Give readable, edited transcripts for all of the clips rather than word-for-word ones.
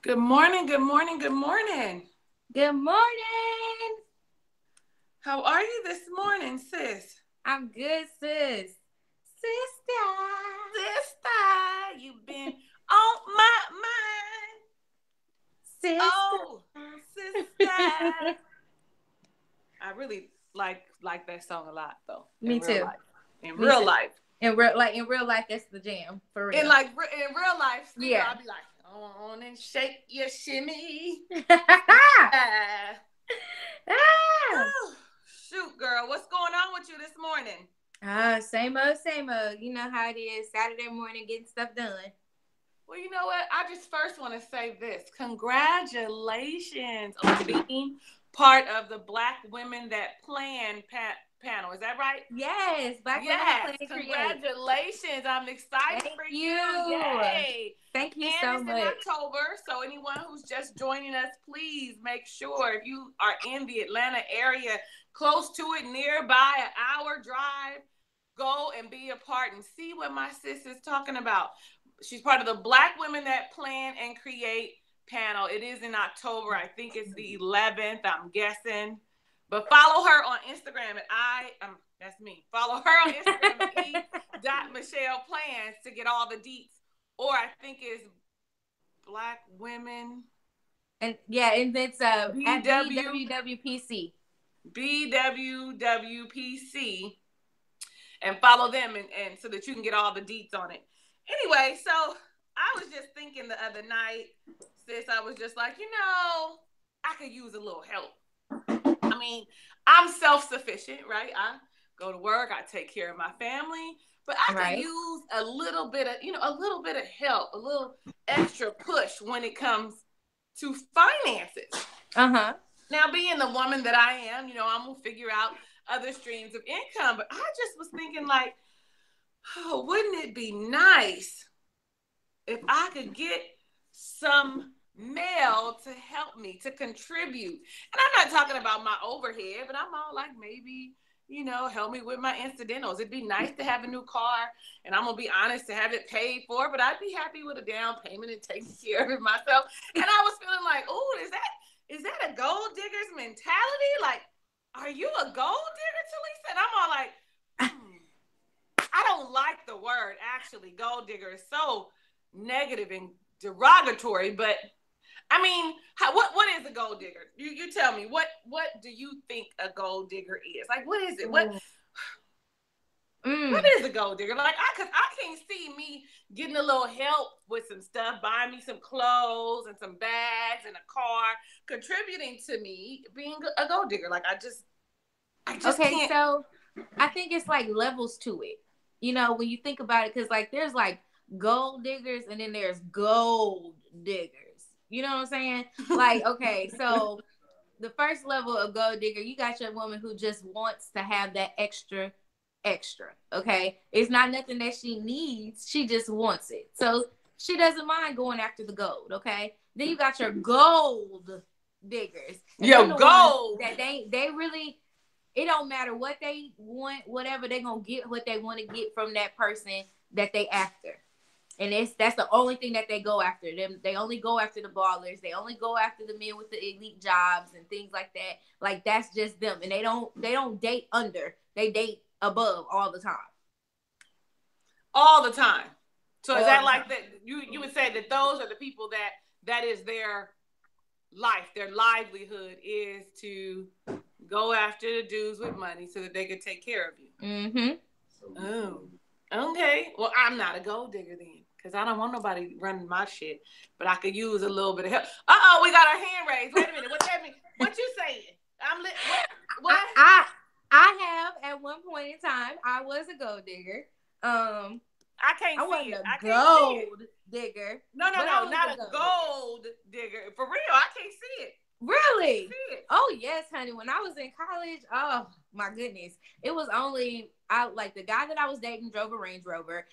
Good morning, good morning, good morning. Good morning. How are you this morning, sis? I'm good, sis. Sister. Sister, you've been on my mind. Sister. Oh, sister. I really like that song a lot though, Me in real too. life. In Me real too. life. In real life, that's the jam for In real. like in real life, still Yeah. I'll be like, on and shake your shimmy. ah, Ah. Oh, shoot, girl. What's going on with you this morning? same old, same old. You know how it is. Saturday morning, getting stuff done. Well, you know what? I just first want to say this. Congratulations on being part of the Black Women That Plan panel. Is that right? Yes, Black women that Yes. plan and create. Congratulations. I'm excited Thank for you. you. Yay. Thank you And so it's in much. October. So, anyone who's just joining us, please make sure if you are in the Atlanta area, close to it, nearby, an hour drive, go and be a part and see what my sis is talking about. She's part of the Black Women That Plan and Create panel. It is in October. I think it's the 11th, I'm guessing. But follow her on Instagram at that's me. Follow her on Instagram at e.michelle plans to get all the deets. Or I think it's Black Women And yeah, and it's at BW BWWPC. BWWPC and follow them and so that you can get all the deets on it. Anyway, so I was just thinking the other night, sis, I was just like, I could use a little help. I mean, I'm self-sufficient, right? I go to work, I take care of my family, but I could Right. use a little bit of, a little bit of help, a little extra push when it comes to finances. Uh-huh. Now, being the woman that I am, I'm gonna figure out other streams of income. But I just was thinking, like, oh, wouldn't it be nice if I could get some mail to help me to contribute? And I'm not talking about my overhead, but I'm all like, maybe, help me with my incidentals. It'd be nice to have a new car, and I'm gonna be honest, to have it paid for, but I'd be happy with a down payment and taking care of it myself. And I was feeling like, oh, is that a gold digger's mentality? Like, are you a gold digger, Talisa? And I'm all like, I don't like the word, actually. Gold digger is so negative and derogatory, but I mean, what is a gold digger? You tell me. What do you think a gold digger is? Like, what is it? What is a gold digger? Like, cause I can't see me getting a little help with some stuff, buying me some clothes and some bags and a car, contributing to me being a gold digger. Like, I just Okay, can't. so I think it's like levels to it. You know, when you think about it, because like there's like gold diggers and then there's gold diggers. You know what I'm saying? Like, okay, so the first level of gold digger, you got your woman who just wants to have that extra. Okay. It's not nothing that she needs, she just wants it. So she doesn't mind going after the gold. Okay. Then you got your gold diggers. And Yo, then the ones gold. that they really, it don't matter what they want, whatever, they're gonna get what they want to get from that person that they after. And that's the only thing that they go after. Them, they only go after the ballers. They only go after the men with the elite jobs and things like that. Like that's just them. And they don't date under. They date above all the time. All the time. So is All that the like time. that? You would say that those are the people that is their life, their livelihood is to go after the dudes with money so that they can take care of you. Mm-hmm. Oh, okay. Well, I'm not a gold digger then, because I don't want nobody running my shit. But I could use a little bit of help. We got our hand raised. Wait a minute. What that mean? What you saying? I'm lit. What? I, What? I I have at one point in time I was a gold digger. Um, I can't I see wasn't it. a I can't see it. gold digger, No, no, but I no, was not a a gold digger. gold digger. For real, I can't see it. I can't Really? see it. Oh yes, honey. When I was in college, oh my goodness, it was only I like the guy that I was dating drove a Range Rover.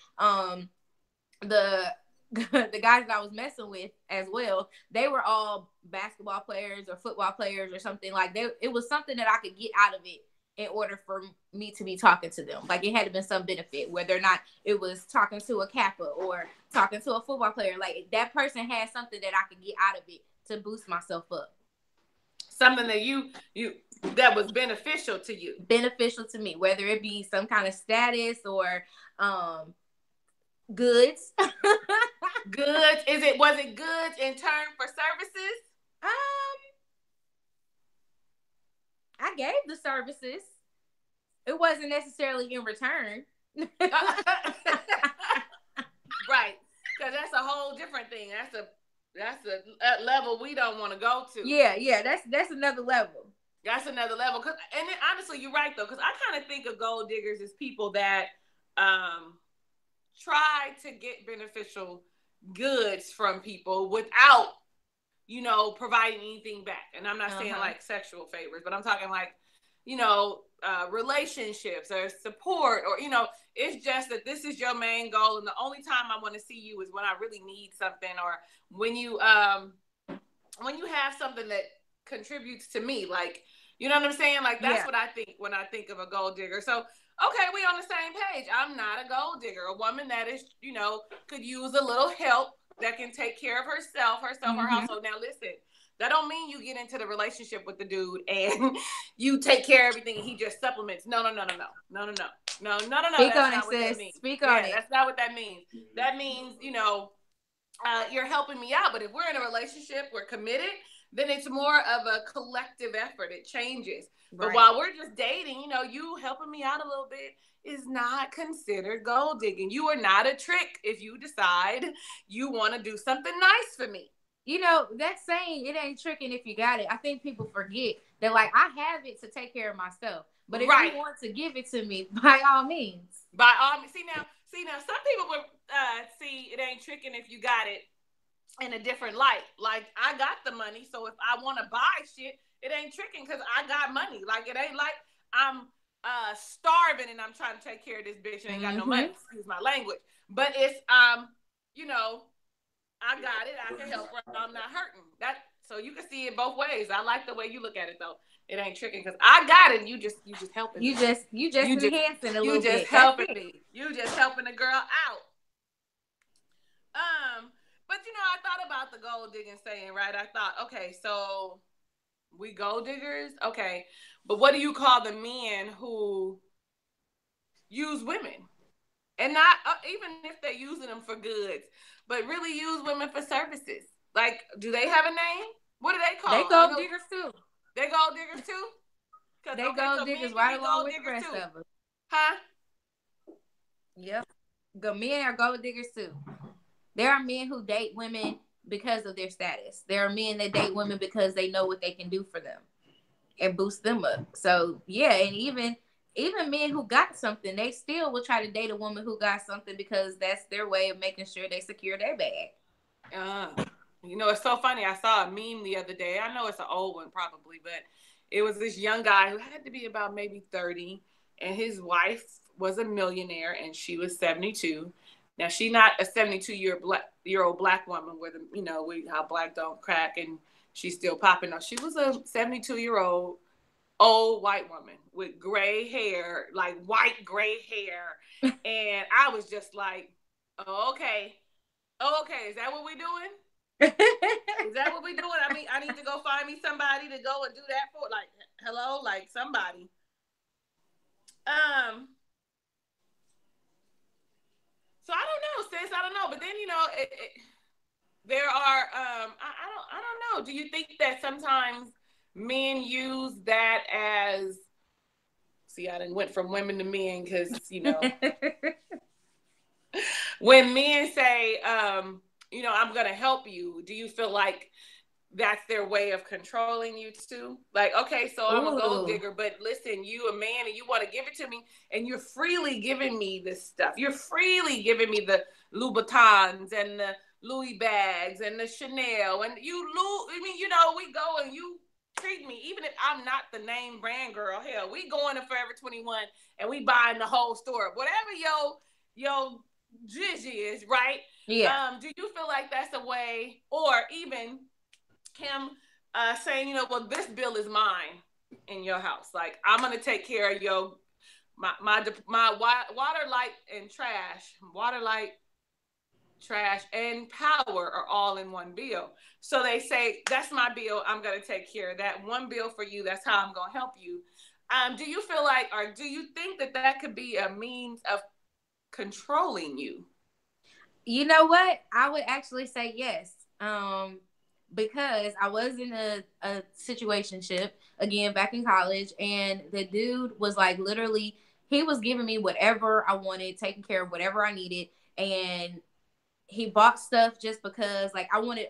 The the guys that I was messing with as well, they were all basketball players or football players or something like they. It was something that I could get out of it in order for me to be talking to them. Like, it had to be some benefit, whether or not it was talking to a Kappa or talking to a football player. Like, that person had something that I could get out of it to boost myself up. Something that you that was beneficial to you. Beneficial to me, whether it be some kind of status or goods. Goods. Was it goods in turn for services? I gave the services. It wasn't necessarily in return. Right. Because that's a whole different thing. That's a level we don't want to go to. Yeah, that's another level. That's another level. And then, honestly, you're right, though, because I kind of think of gold diggers as people that try to get beneficial goods from people without, providing anything back. And I'm not saying like sexual favors, but I'm talking like, relationships or support, or, it's just that this is your main goal. And the only time I want to see you is when I really need something, or when you have something that contributes to me. Like, you know what I'm saying? Like, that's what I think when I think of a gold digger. So, okay, we on the same page. I'm not a gold digger. A woman that is, could use a little help, that can take care of herself, her household. Now, listen, that don't mean you get into the relationship with the dude and you take care of everything and he just supplements. No. Speak on it, sis. Speak on it. That's not what that means. That means, you're helping me out. But if we're in a relationship, we're committed, then it's more of a collective effort. It changes. Right. But while we're just dating, you helping me out a little bit is not considered gold digging. You are not a trick if you decide you want to do something nice for me. That saying, it ain't tricking if you got it. I think people forget that, like, I have it to take care of myself. But if you want to give it to me, by all means. By all means. See now, some people would see it ain't tricking if you got it in a different light. Like, I got the money, so if I want to buy shit, it ain't tricking because I got money. Like, it ain't like I'm starving and I'm trying to take care of this bitch and ain't got no money. Excuse my language. But it's I got it. I can help her. I'm not hurting. So you can see it both ways. I like the way you look at it, though. It ain't tricking because I got it. You just helping. You just enhancing a little bit. You just helping me. You just helping the girl out. But I thought about the gold digging saying, right? I thought, okay, so we gold diggers, okay, but what do you call the men who use women, and not even if they're using them for goods, but really use women for services? Like, do they have a name? What do they call? They gold diggers too. They gold diggers too. They gold diggers right along with the rest of us. Huh? Yep. The men are gold diggers too. There are men who date women because of their status. There are men that date women because they know what they can do for them and boost them up. So yeah, and even men who got something, they still will try to date a woman who got something because that's their way of making sure they secure their bag. It's so funny. I saw a meme the other day. I know it's an old one probably, but it was this young guy who had to be about maybe 30, and his wife was a millionaire and she was 72. Now, she's not a 72-year-old black woman where how black don't crack and she's still popping. No, she was a 72-year-old old white woman with gray hair, like white gray hair. And I was just like, okay, is that what we doing? Is that what we doing? I mean, I need to go find me somebody to go and do that for. Like, hello, like somebody. So I don't know, sis. I don't know. But then, there are, I don't know. Do you think that sometimes men use that as, I done went from women to men because, when men say, I'm going to help you, do you feel like that's their way of controlling you too? Like, okay, so I'm a gold digger, but listen, you a man and you want to give it to me and you're freely giving me this stuff. You're freely giving me the Louboutins and the Louis bags and the Chanel and we go and you treat me, even if I'm not the name brand girl. Hell, we going to Forever 21 and we buying the whole store. Whatever your jizz is, right? Yeah. Do you feel like that's a way, or even him saying, well, this bill is mine. in your house. Like, I'm gonna take care of your my water, light, and trash. Water, light, trash, and power are all in one bill. So they say, that's my bill. I'm gonna take care of that one bill for you. That's how I'm gonna help you. Do you feel like, or do you think that that could be a means of controlling you? You know what? I would actually say yes. Because I was in a situationship again back in college, and the dude was like literally he was giving me whatever I wanted, taking care of whatever I needed, and he bought stuff just because like I wanted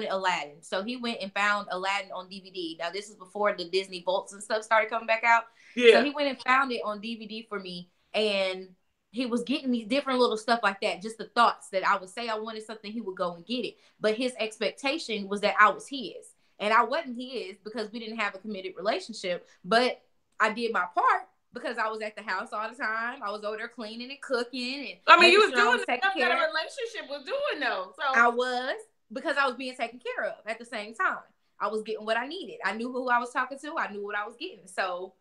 Aladdin. So he went and found Aladdin on DVD. Now this is before the Disney Vaults and stuff started coming back out. Yeah. So he went and found it on DVD for me, and he was getting these different little stuff like that. Just the thoughts that I would say I wanted something, he would go and get it. But his expectation was that I was his. And I wasn't his because we didn't have a committed relationship. But I did my part because I was at the house all the time. I was over there cleaning and cooking. And I mean, you was doing the stuff that a relationship was doing, though. So I was, because I was being taken care of at the same time. I was getting what I needed. I knew who I was talking to. I knew what I was getting. So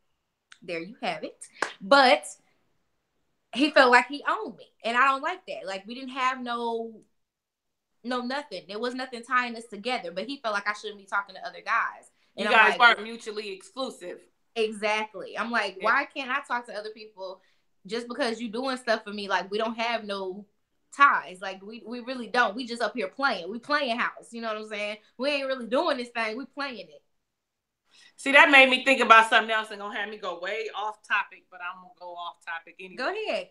there you have it. But he felt like he owned me, and I don't like that. Like, we didn't have no nothing. There was nothing tying us together, but he felt like I shouldn't be talking to other guys. And you guys weren't mutually exclusive. Exactly. I'm like, why can't I talk to other people just because you doing stuff for me? Like, we don't have no ties. Like, we really don't. We just up here playing. We playing house. You know what I'm saying? We ain't really doing this thing. We playing it. See, that made me think about something else and gonna have me go way off topic, but I'm gonna go off topic anyway. Go ahead.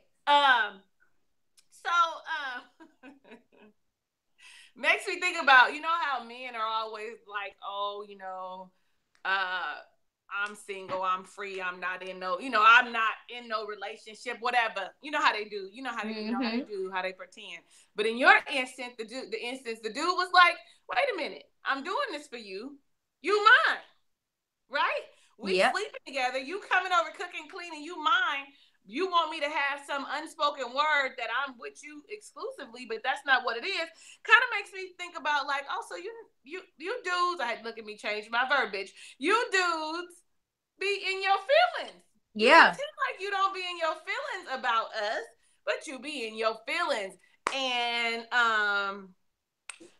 Makes me think about, you know how men are always like, oh, you know, I'm single, I'm free, I'm not in no, you know, I'm not in no relationship, whatever. You know how they do. You know how they, you know how they do, how they pretend. But in your instance, the dude was like, wait a minute, I'm doing this for you. You mine. Right? We sleeping together. You coming over, cooking, cleaning. You mine. You want me to have some unspoken word that I'm with you exclusively, but that's not what it is. Kind of makes me think about like, oh, so you dudes. I had to look at me change my verbiage. You dudes be in your feelings. Yeah. You pretend like you don't be in your feelings about us, but you be in your feelings. And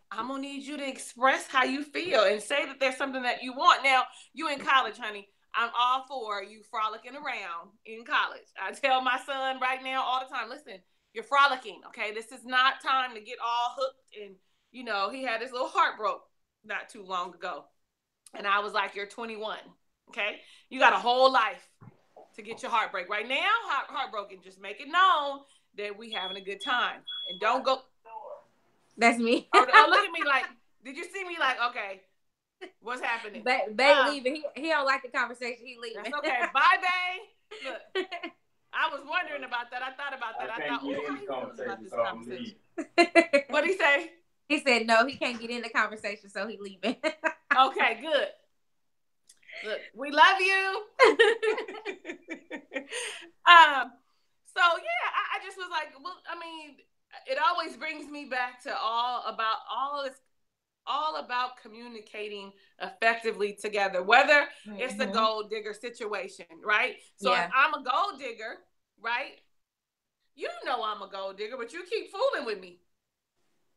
I'm going to need you to express how you feel and say that there's something that you want. Now, you in college, honey. I'm all for you frolicking around in college. I tell my son right now all the time, listen, you're frolicking, okay? This is not time to get all hooked. And, you know, he had his little heart broke not too long ago. And I was like, you're 21, okay? You got a whole life to get your heart break. Right now, heartbroken, just make it known that we having a good time. And don't go... That's me. Or look at me like, did you see me like, okay, what's happening? Bae leaving. He don't like the conversation. He leaving. That's okay. Bye, Bae. Look, I was wondering about that. I thought about that. I thought, oh, how he feels about this conversation. What'd he say? He said, no, he can't get in the conversation, so he leaving. Okay, good. Look, we love you. So, yeah, I just was like, well, I mean, it always brings me back to all about communicating effectively together, whether it's a gold digger situation, right? So if I'm a gold digger, right? You know I'm a gold digger, but you keep fooling with me.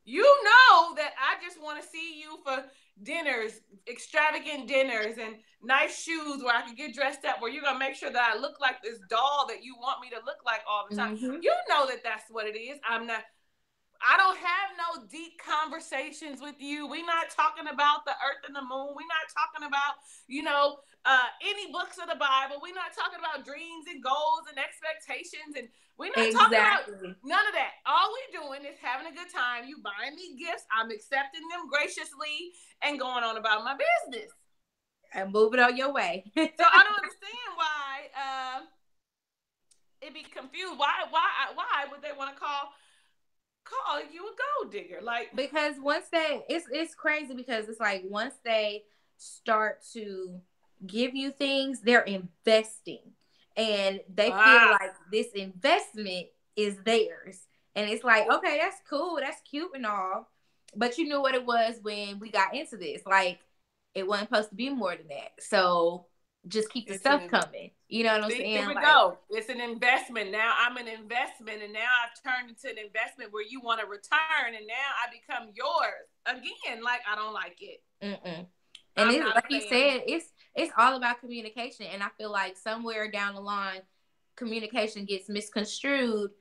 You know that I just want to see you for dinners, extravagant dinners, and nice shoes where I can get dressed up, where you're going to make sure that I look like this doll that you want me to look like all the time. You know that that's what it is. I don't have no deep conversations with you. We're not talking about the earth and the moon. We're not talking about, you know, any books of the Bible. We're not talking about dreams and goals and expectations. And we're not talking about none of that. All we're doing is having a good time. You buying me gifts. I'm accepting them graciously and going on about my business. And moving on your way. So I don't understand why it be confused. Why would they want to call you a gold digger? Like, because once it's crazy, because it's like once they start to give you things, they're investing, and they feel like this investment is theirs. And it's like, okay, that's cool, that's cute and all, but you knew what it was when we got into this. Like, it wasn't supposed to be more than that. So just keep the It's stuff coming. You know what I'm see, here saying? we Like, go. It's an investment. Now I'm an investment, and now I've turned into an investment where you want to return, and now I become yours again. Like, I don't like it. mm-mm. And I'm it's not like a you fan. said, it's all about communication. And I feel like somewhere down the line, communication gets misconstrued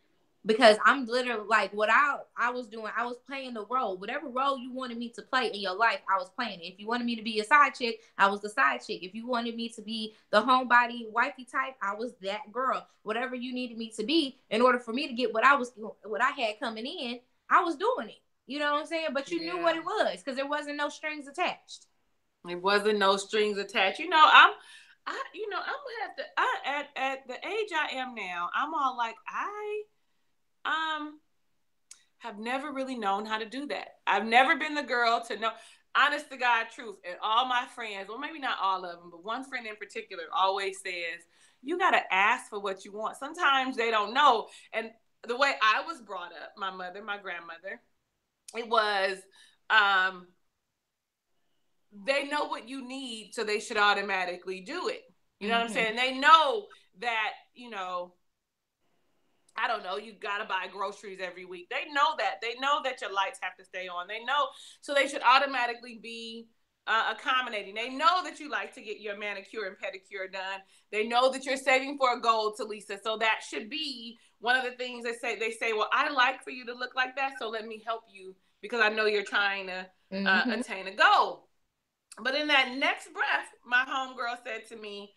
because I'm literally like what I was doing. I was playing the role, whatever role you wanted me to play in your life. I was playing it. If you wanted me to be a side chick, I was the side chick. If you wanted me to be the homebody wifey type, I was that girl. Whatever you needed me to be in order for me to get what I had coming in, I was doing it. You know what I'm saying? But you knew what it was because there wasn't no strings attached. It wasn't no strings attached. I'm gonna have to. At the age I am now, I'm all like, I have never really known how to do that. I've never been the girl to know. Honest to God, truth, and all my friends, well, maybe not all of them, but one friend in particular always says, you got to ask for what you want. Sometimes they don't know. And the way I was brought up, my mother, my grandmother, it was, they know what you need, so they should automatically do it. You know what I'm saying? They know that, I don't know, you got to buy groceries every week. They know that. They know that your lights have to stay on. They know, so they should automatically be accommodating. They know that you like to get your manicure and pedicure done. They know that you're saving for a goal, Talisa. So that should be one of the things they say. They say, well, I like for you to look like that, so let me help you because I know you're trying to attain a goal. But in that next breath, my homegirl said to me,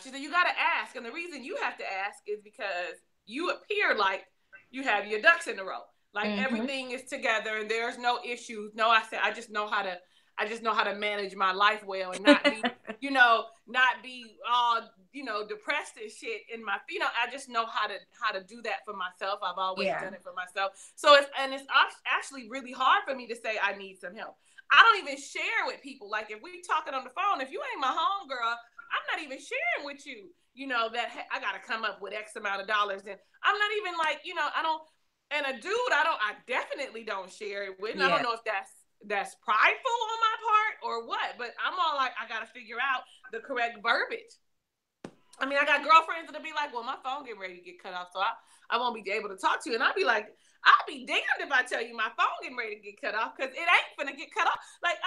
she said, you got to ask. And the reason you have to ask is because you appear like you have your ducks in a row. Like everything is together and there's no issues. No, I said, I just know how to manage my life well and not be, not be all, depressed and shit in my, I just know how to do that for myself. I've always done it for myself. So it's actually really hard for me to say I need some help. I don't even share with people. Like if we talking on the phone, if you ain't my homegirl, I'm not even sharing with you, that hey, I got to come up with X amount of dollars. And I'm not even like, I don't, and a dude, I definitely don't share it with. And I don't know if that's prideful on my part or what, but I'm all like, I got to figure out the correct verbiage. I mean, I got girlfriends that'll be like, well, my phone getting ready to get cut off, so I won't be able to talk to you. And I'll be like, I'll be damned if I tell you my phone getting ready to get cut off because it ain't gonna get cut off. Like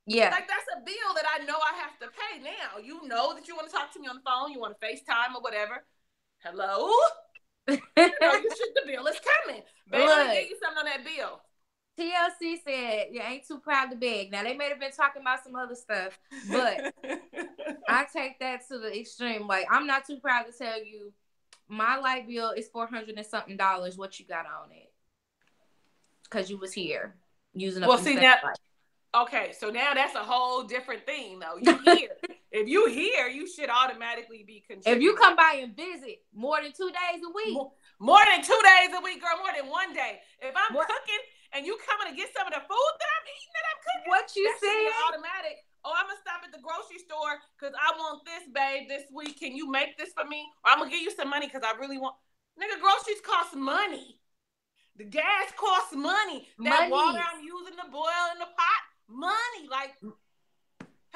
that's a bill that I know I have to pay now. You know that you want to talk to me on the phone, you want to FaceTime or whatever. Hello? You should, the bill is coming. Baby, let me get you something on that bill. TLC said, you ain't too proud to beg. Now, they may have been talking about some other stuff, but I take that to the extreme. Like, I'm not too proud to tell you my light bill is $400 and something. What you got on it? Because you was here using up. Well, see now. Okay, so now that's a whole different thing, though. You here. If you here, you should automatically be contributing. If you come by and visit more than 2 days a week. More than 2 days a week, girl, more than 1 day. If I'm cooking and you coming to get some of the food that I'm eating that I'm cooking, what you said? Automatic. Oh, I'm going to stop at the grocery store because I want this, babe, this week. Can you make this for me? Or I'm going to give you some money because I really want. Nigga, groceries cost money. The gas costs money. That water I'm using to boil in the pot, money. Like,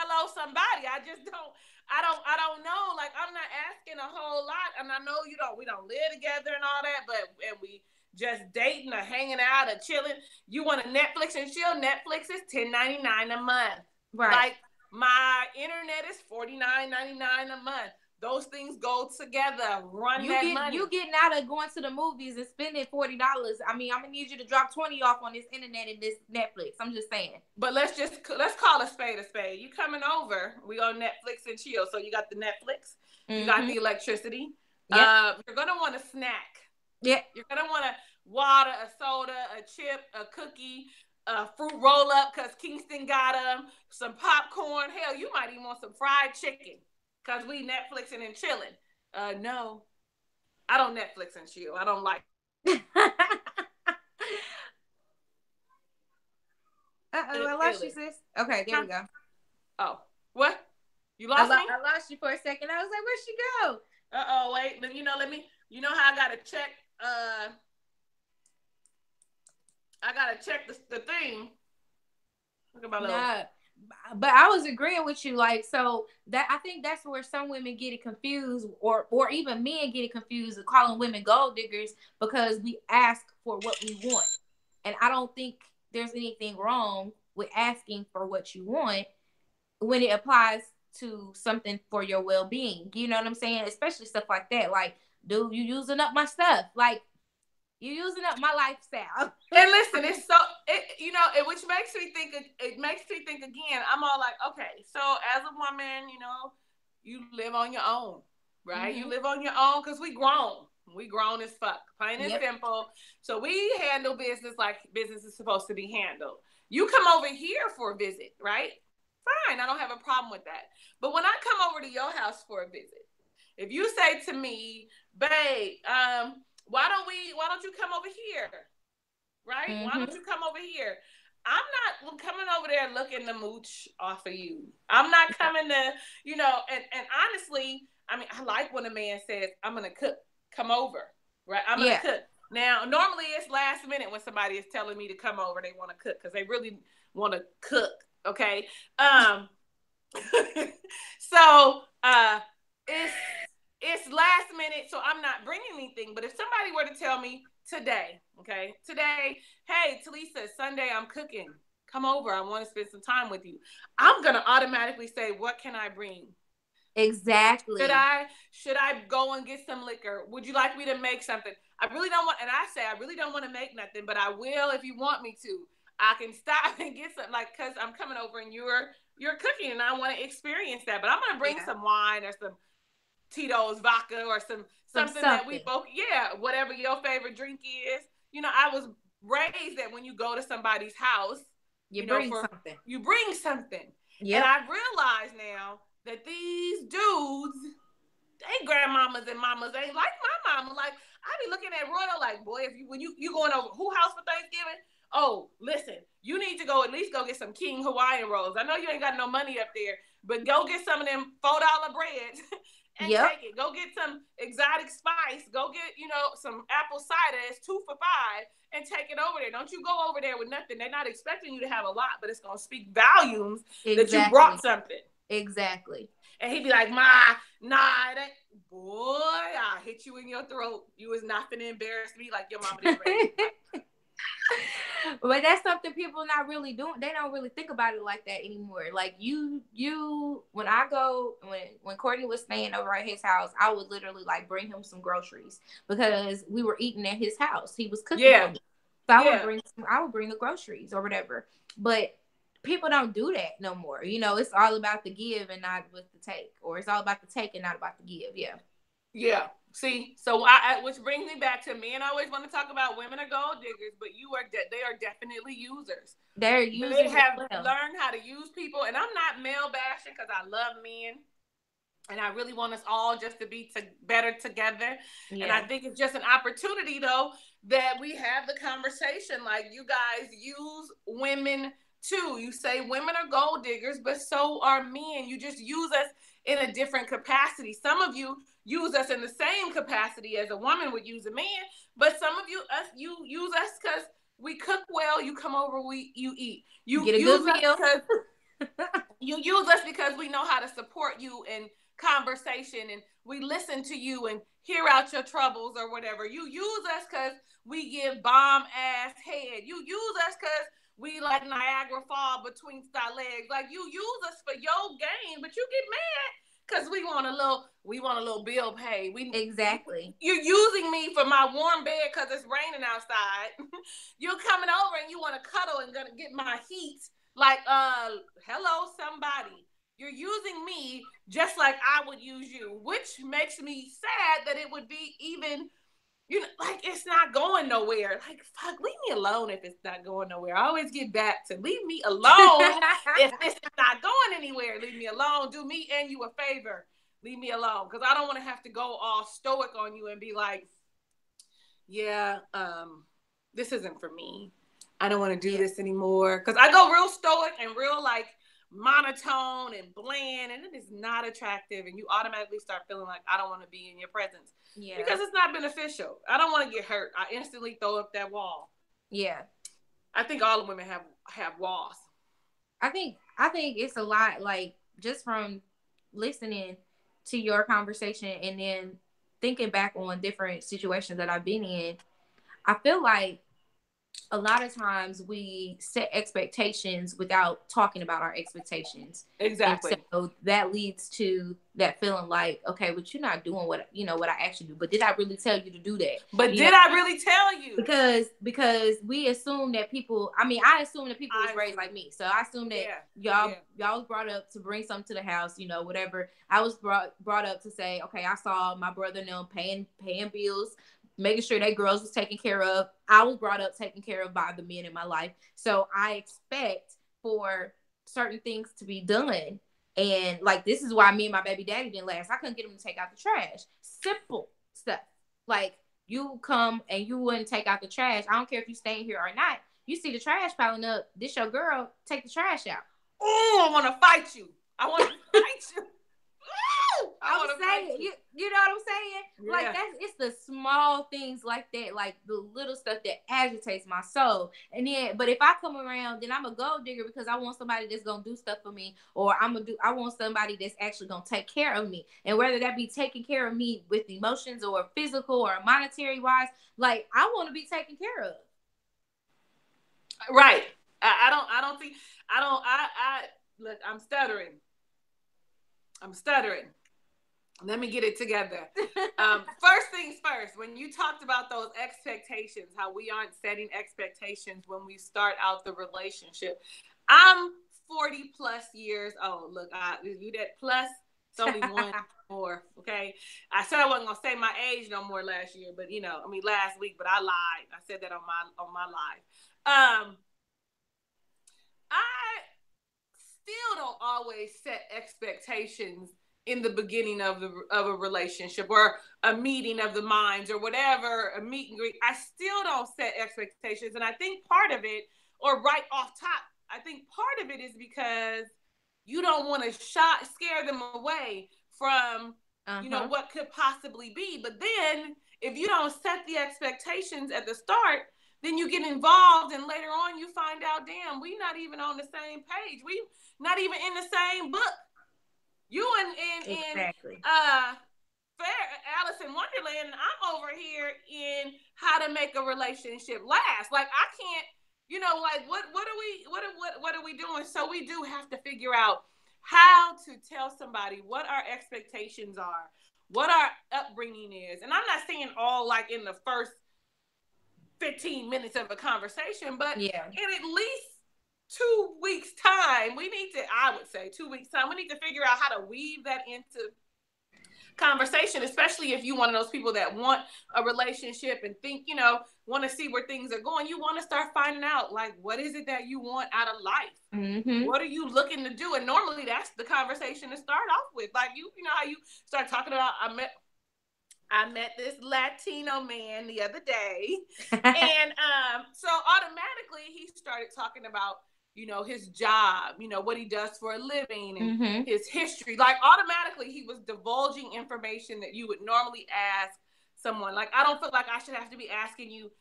hello, somebody. I don't know. Like, I'm not asking a whole lot. And I know we don't live together and all that, and we just dating or hanging out or chilling. You want to Netflix and chill? Netflix is $10.99 a month. Right. Like, my internet is $49.99 a month. Those things go together. Money. You getting out of going to the movies and spending $40. I mean, I'm gonna need you to drop 20 off on this internet and this Netflix. I'm just saying. But let's call a spade a spade. You coming over? We on Netflix and chill. So you got the Netflix. You got the electricity. Yep. You're gonna want a snack. Yeah. You're gonna want a water, a soda, a chip, a cookie, a fruit roll up because Kingston got some popcorn. Hell, you might even want some fried chicken. Because we Netflixing and chilling. No. I don't Netflix and chill. I don't like I lost you, sis. Okay, there we go. Oh. What? You lost me? I lost you for a second. I was like, where'd she go? Wait. You know how I gotta check I gotta check the thing. Look at my little but I was agreeing with you, like, so that I think that's where some women get it confused, or even men get it confused of calling women gold diggers because we ask for what we want. And I don't think there's anything wrong with asking for what you want when it applies to something for your well-being. You know what I'm saying? Especially stuff like that. Like, dude, you using up my stuff. Like, you using up my lifestyle. And listen, it's so which makes me think. It makes me think again. I'm all like, okay, so as a woman, you live on your own, right? Mm-hmm. You live on your own because we grown. We grown as fuck, plain and simple. So we handle business like business is supposed to be handled. You come over here for a visit, right? Fine, I don't have a problem with that. But when I come over to your house for a visit, if you say to me, babe, why don't you come over here? Right? Mm-hmm. Why don't you come over here? I'm not coming over there looking to mooch off of you. I'm not coming to, and honestly, I mean, I like when a man says, I'm going to cook, come over, right? I'm going to cook. Now, normally it's last minute when somebody is telling me to come over, they want to cook because they really want to cook, okay? So, it's last minute, so I'm not bringing anything. But if somebody were to tell me today, hey, Talisa, Sunday I'm cooking. Come over. I want to spend some time with you. I'm going to automatically say, what can I bring? Exactly. Should I go and get some liquor? Would you like me to make something? I really don't want, and I say, I really don't want to make nothing, but I will if you want me to. I can stop and get something, like, because I'm coming over and you're cooking and I want to experience that. But I'm going to bring some wine or some Tito's vodka or something that we both, whatever your favorite drink is. I was raised that when you go to somebody's house, you bring something. Yep. And I realize now that these dudes, they grandmamas and mamas ain't like my mama. Like, I be looking at Royal like, boy, when you going over who house for Thanksgiving? Oh, listen, you need to at least go get some King Hawaiian rolls. I know you ain't got no money up there, but go get some of them $4 breads. And take it. Go get some exotic spice. Go get, some apple cider. It's 2 for $5. And take it over there. Don't you go over there with nothing. They're not expecting you to have a lot, but it's going to speak volumes that you brought something. Exactly. And he'd be like, nah, it ain't. Boy, I'll hit you in your throat. You was not finna embarrass me like your mama did. But that's something people not really doing. They don't really think about it like that anymore. Like when Courtney was staying over at his house, I would literally like bring him some groceries because we were eating at his house. He was cooking for me. So I would bring the groceries or whatever. But people don't do that no more. It's all about the give and not with the take, or it's all about the take and not about the give. Yeah. Yeah. See, so which brings me back to men always want to talk about women are gold diggers, but they are definitely users. They're users. They have learned how to use people, and I'm not male bashing because I love men, and I really want us all just to be better together. Yeah. And I think it's just an opportunity, though, that we have the conversation. Like, you guys use women too. You say women are gold diggers, but so are men. You just use us in a different capacity. Some of you use us in the same capacity as a woman would use a man, but some of you use us because we cook well. You come over, you eat. You get a use good meal. You use us because we know how to support you in conversation, and we listen to you and hear out your troubles or whatever. You use us because we give bomb ass head. You use us because we like Niagara Fall between our legs. Like, you use us for your game, but you get mad because we want a little bill paid. Exactly. You're using me for my warm bed because it's raining outside. You're coming over and you want to cuddle and gonna get my heat. Like, hello, somebody. You're using me just like I would use you, which makes me sad that it would be even, like, it's not going nowhere. Like, fuck, leave me alone if it's not going nowhere. I always get back to leave me alone if this is not going anywhere. Leave me alone. Do me and you a favor. Leave me alone. Because I don't want to have to go all stoic on you and be like, yeah, this isn't for me. I don't want to do this anymore. Because I go real stoic and real, like, monotone and bland, and it is not attractive, and you automatically start feeling like I don't want to be in your presence because it's not beneficial. I don't want to get hurt. I instantly throw up that wall. Yeah, I think all the women have walls. I think it's a lot, like, just from listening to your conversation and then thinking back on different situations that I've been in. I feel like a lot of times we set expectations without talking about our expectations. And Exactly. so that leads to that feeling like, okay, but you're not doing what I asked you to do. But did I really tell you to do that? But did I really tell you? Because we assume that people, I assume that people was raised like me. So I assume that y'all was brought up to bring something to the house, whatever. I was brought up to say, okay, I saw my brother and them paying bills, making sure that girls was taken care of. I was brought up taken care of by the men in my life. So I expect for certain things to be done. And like, this is why me and my baby daddy didn't last. I couldn't get him to take out the trash. Simple stuff. Like, you come and you wouldn't take out the trash. I don't care if you staying here or not. You see the trash piling up. This your girl. Take the trash out. Oh, I want to fight you. I want to fight you. I'm saying, you know what I'm saying? Yeah. Like, it's the small things like that, like the little stuff that agitates my soul. And then, but if I come around, then I'm a gold digger because I want somebody that's gonna do stuff for me, or I want somebody that's actually gonna take care of me. And whether that be taking care of me with emotions or physical or monetary wise, like, I want to be taken care of. Right. Look, I'm stuttering. Let me get it together. First things first, when you talked about those expectations, how we aren't setting expectations when we start out the relationship. I'm 40 plus years old. Look, you that plus, it's only one more, okay? I said I wasn't going to say my age no more last year, but last week, but I lied. I said that on my live. I still don't always set expectations in the beginning of a relationship or a meeting of the minds or whatever, a meet and greet. I still don't set expectations. And I think part of it, or right off top, I think part of it is because you don't want to scare them away from, what could possibly be. But then if you don't set the expectations at the start, then you get involved, and later on you find out, damn, we not even on the same page. We not even in the same book. You exactly. Alice in Wonderland, and I'm over here in How to Make a Relationship Last. Like, I can't, like, what are we doing? So we do have to figure out how to tell somebody what our expectations are, what our upbringing is. And I'm not saying all like in the first 15 minutes of a conversation, but in at least 2 weeks time, I would say 2 weeks time, we need to figure out how to weave that into conversation, especially if you're one of those people that want a relationship and think, want to see where things are going. You want to start finding out, like, what is it that you want out of life? Mm-hmm. What are you looking to do? And normally that's the conversation to start off with. Like, you know how you start talking about, I met this Latino man the other day, and so automatically he started talking about, his job, what he does for a living, and his history. Like, automatically he was divulging information that you would normally ask someone. Like, I don't feel like I should have to be asking you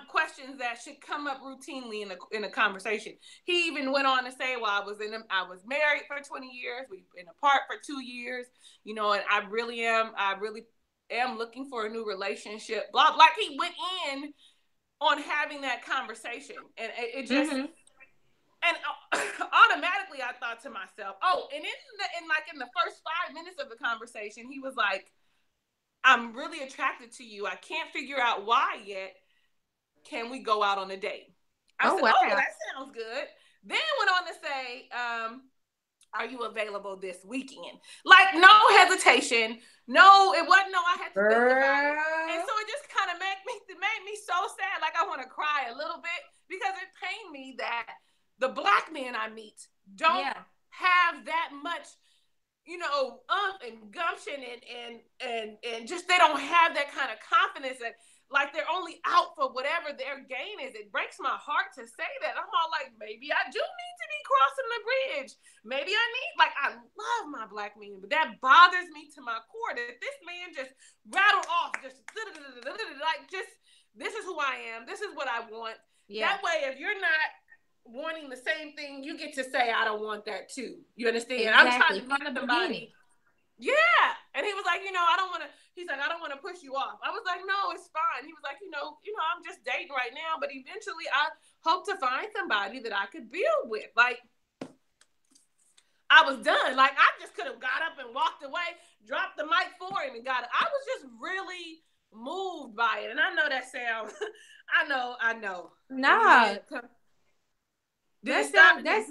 questions that should come up routinely in a conversation. He even went on to say, well, I was married for 20 years. We've been apart for 2 years, and I really am looking for a new relationship. Blah, like, he went in on having that conversation, and it just, and automatically I thought to myself, and in the first 5 minutes of the conversation, he was like, I'm really attracted to you. I can't figure out why yet. Can we go out on a date? I said, wow. That sounds good. Then went on to say, are you available this weekend? Like, no hesitation. No, it wasn't. No, I had to think about it. And so it just kind of made me so sad. Like, I want to cry a little bit because it pained me that the Black men I meet don't have that much, and gumption and just, they don't have that kind of confidence that, like, they're only out for whatever their gain is. It breaks my heart to say that. I'm all like, maybe I do need to be crossing the bridge. Maybe I love my Black men, but that bothers me to my core that this man just rattled off, just like, just, this is who I am. This is what I want. Yeah. That way, if you're not wanting the same thing, you get to say, I don't want that too. You understand? I'm trying Exactly. to From find the beginning. somebody. Yeah. And he was like, I don't want to, he's like, I don't want to push you off. I was like, no, it's fine. He was like, I'm just dating right now, but eventually I hope to find somebody that I could build with. Like, I was done. Like, I just could have got up and walked away, dropped the mic for him and got it. I was just really moved by it. And I know that sounds, I know. Nah. Did it stop? That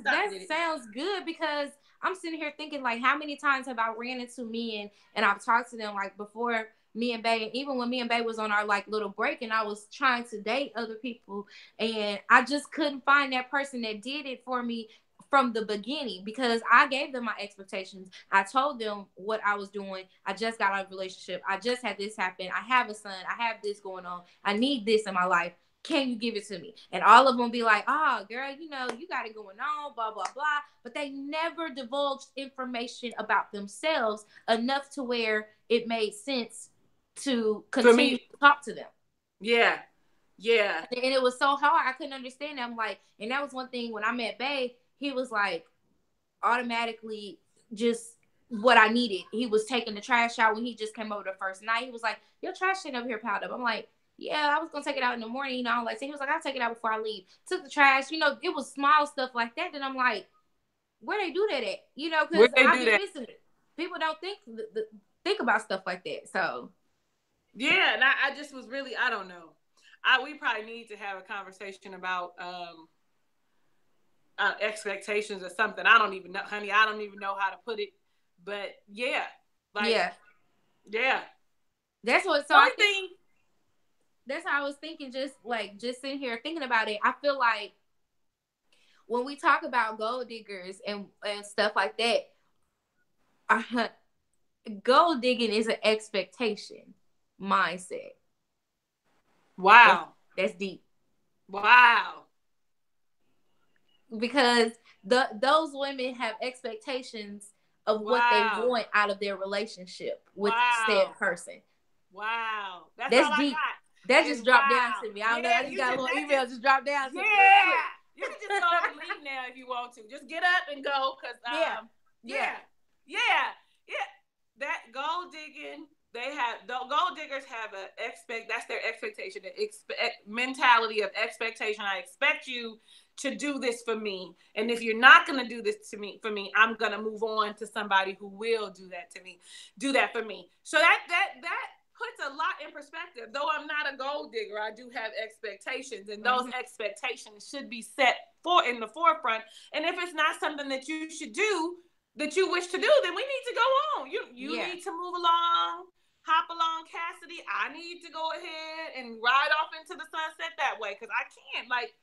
sounds good, because I'm sitting here thinking, like, how many times have I ran into men and I've talked to them, like, before me and Bae, even when me and Bae was on our like little break and I was trying to date other people, and I just couldn't find that person that did it for me from the beginning, because I gave them my expectations. I told them what I was doing. I just got out of a relationship. I just had this happen. I have a son. I have this going on. I need this in my life. Can you give it to me? And all of them be like, oh, girl, you got it going on, blah, blah, blah. But they never divulged information about themselves enough to where it made sense to continue to talk to them. Yeah. Yeah. And it was so hard. I couldn't understand them. Like, and that was one thing when I met Bae, he was like automatically just what I needed. He was taking the trash out when he just came over the first night. He was like, your trash ain't up here piled up. I'm like, yeah, I was gonna take it out in the morning, like, so he was like, I'll take it out before I leave. Took the trash, it was small stuff like that. Then I'm like, where they do that at? Because I've been missing it. People don't think about stuff like that. So yeah, and I just was really, I don't know. We probably need to have a conversation about expectations or something. I don't even know, honey. I don't even know how to put it, but yeah, like yeah. That's what. So I think that's how I was thinking. Just sitting here thinking about it, I feel like when we talk about gold diggers and stuff like that, gold digging is an expectation mindset. Wow, that's deep. Wow, because those women have expectations of what they want out of their relationship with said person. Wow, that's deep. That just dropped down to me. I don't know. I just got a little email just dropped down to me. Yeah, you can just go and leave now if you want to. Just get up and go, because yeah. That gold digging. Gold diggers have that's their expectation, mentality of expectation. I expect you to do this for me, and if you're not going to do this for me, I'm going to move on to somebody who will do that for me. So that puts a lot in perspective. Though I'm not a gold digger, I do have expectations, and those expectations should be set in the forefront. And if it's not something that you should do, that you wish to do, then we need to go on. You need to move along, hop along, Cassidy. I need to go ahead and ride off into the sunset that way, because I can't. Like,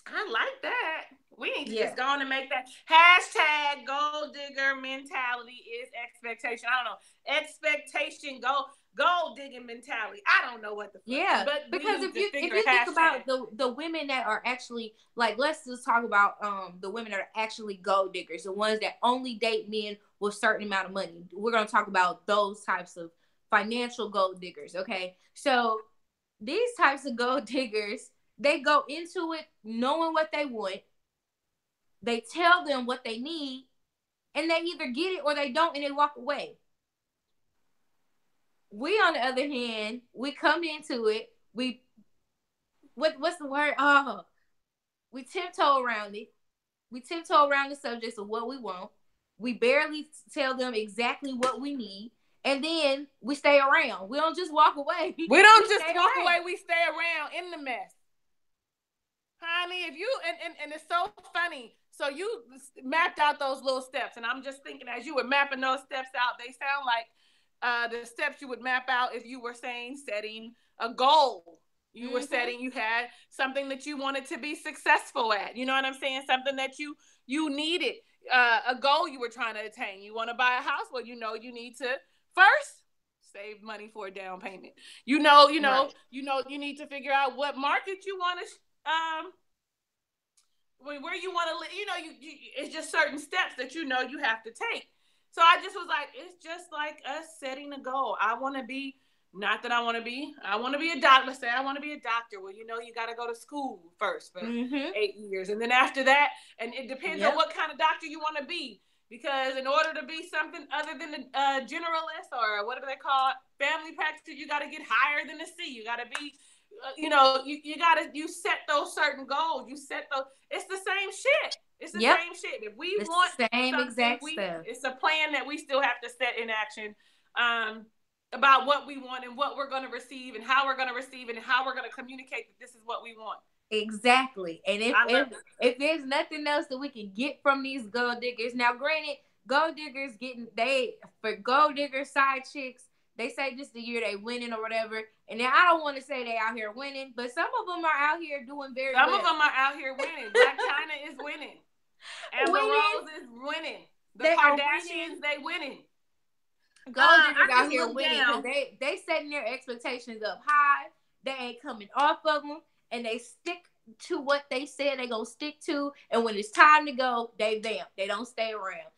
I like that. We need to just go on and make that hashtag gold digger mentality is expectation. I don't know. Expectation, gold digging mentality. I don't know what the fuck. But because if you think about the women that are actually, like, let's just talk about the women that are actually gold diggers, the ones that only date men with a certain amount of money. We're going to talk about those types of financial gold diggers, okay? So these types of gold diggers, they go into it knowing what they want. They tell them what they need, and they either get it or they don't, and they walk away. We, on the other hand, we come into it. What's the word? Oh, we tiptoe around it. We tiptoe around the subjects of what we want. We barely tell them exactly what we need. And then we stay around. We don't just walk away. We don't just walk away. We stay around in the mess. Honey, if you, and it's so funny. So you mapped out those little steps. And I'm just thinking, as you were mapping those steps out, they sound like the steps you would map out if you were setting a goal. You were you had something that you wanted to be successful at. You know what I'm saying? Something that you needed, a goal you were trying to attain. You want to buy a house? Well, you need to first save money for a down payment. You need to figure out what market you want to, where you want to live. It's just certain steps that you have to take. So I just was like, it's just like us setting a goal. I want to be Not that I want to be. I want to be a doctor. Let's say I want to be a doctor. Well, you know, you got to go to school first for 8 years. And then after that, and it depends on what kind of doctor you want to be. Because in order to be something other than a generalist, or what do they call it, family practice, you got to get higher than the C. You got to be, you set those certain goals. You set those. It's the same shit. It's the same shit. If we want same something, exact stuff. It's a plan that we still have to set in action. About what we want and what we're going to receive and how we're going to receive and how we're going to communicate that this is what we want. Exactly. And if there's nothing else that we can get from these gold diggers, now granted, gold diggers for gold digger side chicks, they say just the year they winning or whatever. And now I don't want to say they out here winning, but some of them are out here doing very well. Some of them are out here winning. Black China is winning. Amber Rose is winning. The Kardashians, they winning. Gold diggers out here winning because they setting their expectations up high. They ain't coming off of them, and they stick to what they said they gonna stick to. And when it's time to go, they vamp. They don't stay around.